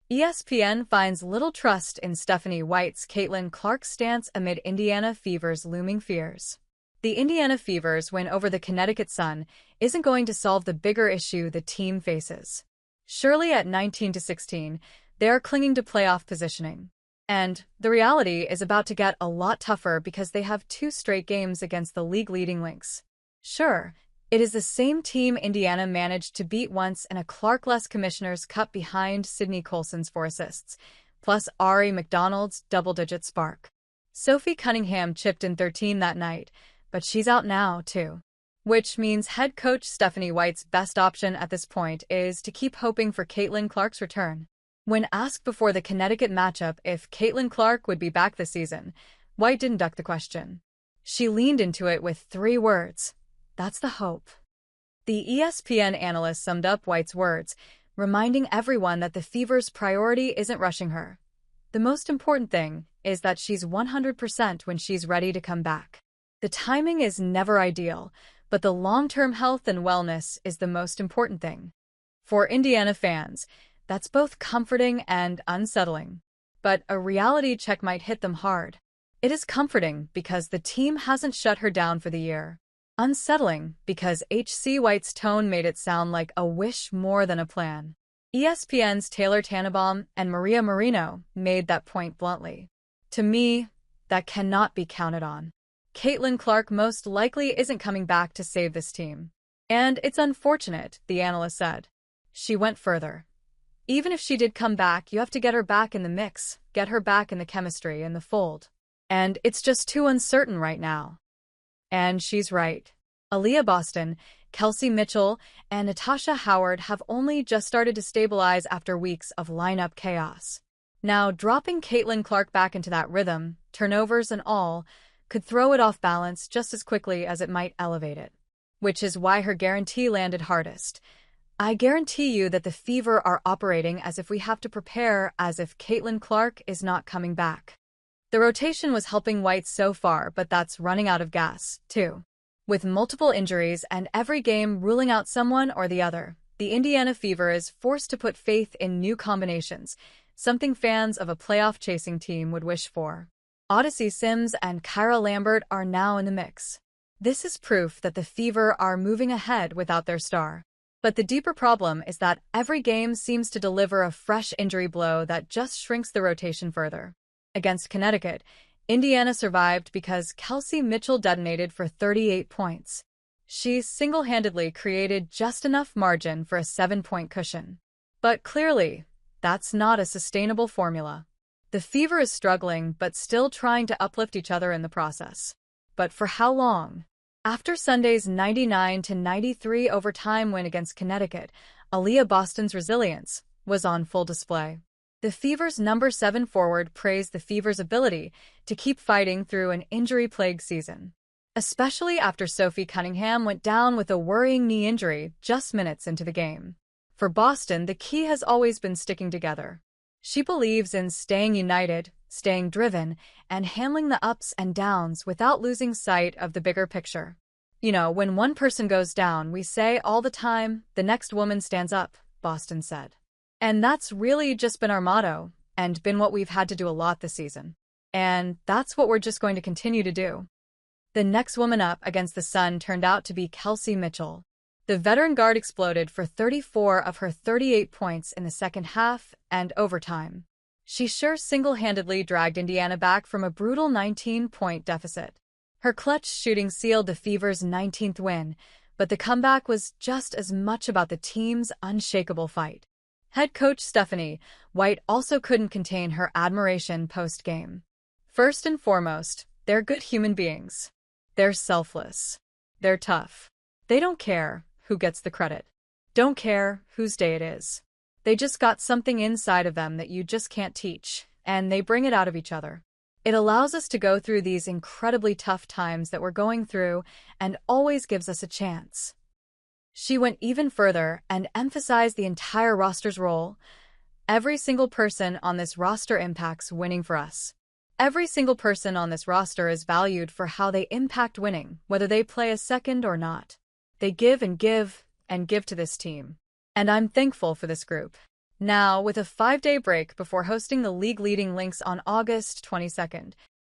ESPN finds little trust in Stephanie White's Caitlin Clark stance amid Indiana Fever's looming fears. The Indiana Fever's win over the Connecticut Sun isn't going to solve the bigger issue the team faces. Surely at 19-16, they are clinging to playoff positioning. And the reality is about to get a lot tougher because they have 2 straight games against the league-leading Lynx. Sure, it is the same team Indiana managed to beat once in a Clark-less Commissioner's Cup behind Sydney Colson's 4 assists, plus Ari McDonald's double-digit spark. Sophie Cunningham chipped in 13 that night, but she's out now, too. Which means head coach Stephanie White's best option at this point is to keep hoping for Caitlin Clark's return. When asked before the Connecticut matchup if Caitlin Clark would be back this season, White didn't duck the question. She leaned into it with 3 words. That's the hope. The ESPN analyst summed up White's words, reminding everyone that the Fever's priority isn't rushing her. The most important thing is that she's 100% when she's ready to come back. The timing is never ideal, but the long-term health and wellness is the most important thing. For Indiana fans, that's both comforting and unsettling. But a reality check might hit them hard. It is comforting because the team hasn't shut her down for the year. Unsettling because H.C. White's tone made it sound like a wish more than a plan. ESPN's Taylor Tannebaum and Marino made that point bluntly. To me, that cannot be counted on. Caitlin Clark most likely isn't coming back to save this team. And it's unfortunate, the analyst said. She went further. Even if she did come back, you have to get her back in the mix, get her back in the chemistry, in the fold. And it's just too uncertain right now. And she's right. Aliyah Boston, Kelsey Mitchell, and Natasha Howard have only just started to stabilize after weeks of lineup chaos. Now, dropping Caitlin Clark back into that rhythm, turnovers and all, could throw it off balance just as quickly as it might elevate it. Which is why her guarantee landed hardest. I guarantee you that the Fever are operating as if we have to prepare as if Caitlin Clark is not coming back. The rotation was helping White so far, but that's running out of gas, too. With multiple injuries and every game ruling out someone or the other, the Indiana Fever is forced to put faith in new combinations, something fans of a playoff-chasing team would wish for. Odyssey Sims and Kyra Lambert are now in the mix. This is proof that the Fever are moving ahead without their star. But the deeper problem is that every game seems to deliver a fresh injury blow that just shrinks the rotation further. Against Connecticut, Indiana survived because Kelsey Mitchell detonated for 38 points. She single-handedly created just enough margin for a 7-point cushion. But clearly, that's not a sustainable formula. The Fever is struggling but still trying to uplift each other in the process. But for how long? After Sunday's 99-93 overtime win against Connecticut, Aliyah Boston's resilience was on full display. The Fever's number 7 forward praised the Fever's ability to keep fighting through an injury-plagued season, especially after Sophie Cunningham went down with a worrying knee injury just minutes into the game. For Boston, the key has always been sticking together. She believes in staying united, staying driven, and handling the ups and downs without losing sight of the bigger picture. You know, when one person goes down, we say all the time, the next woman stands up, Boston said. And that's really just been our motto, and been what we've had to do a lot this season. And that's what we're just going to continue to do. The next woman up against the Sun turned out to be Kelsey Mitchell. The veteran guard exploded for 34 of her 38 points in the second half and overtime. She sure single-handedly dragged Indiana back from a brutal 19-point deficit. Her clutch shooting sealed the Fever's 19th win, but the comeback was just as much about the team's unshakable fight. Head coach Stephanie White also couldn't contain her admiration post-game. First and foremost, they're good human beings. They're selfless. They're tough. They don't care who gets the credit. Don't care whose day it is. They just got something inside of them that you just can't teach, and they bring it out of each other. It allows us to go through these incredibly tough times that we're going through and always gives us a chance. She went even further and emphasized the entire roster's role. Every single person on this roster impacts winning for us. Every single person on this roster is valued for how they impact winning, whether they play a second or not. They give and give and give to this team. And I'm thankful for this group. Now, with a 5-day break before hosting the league-leading Lynx on August 22nd,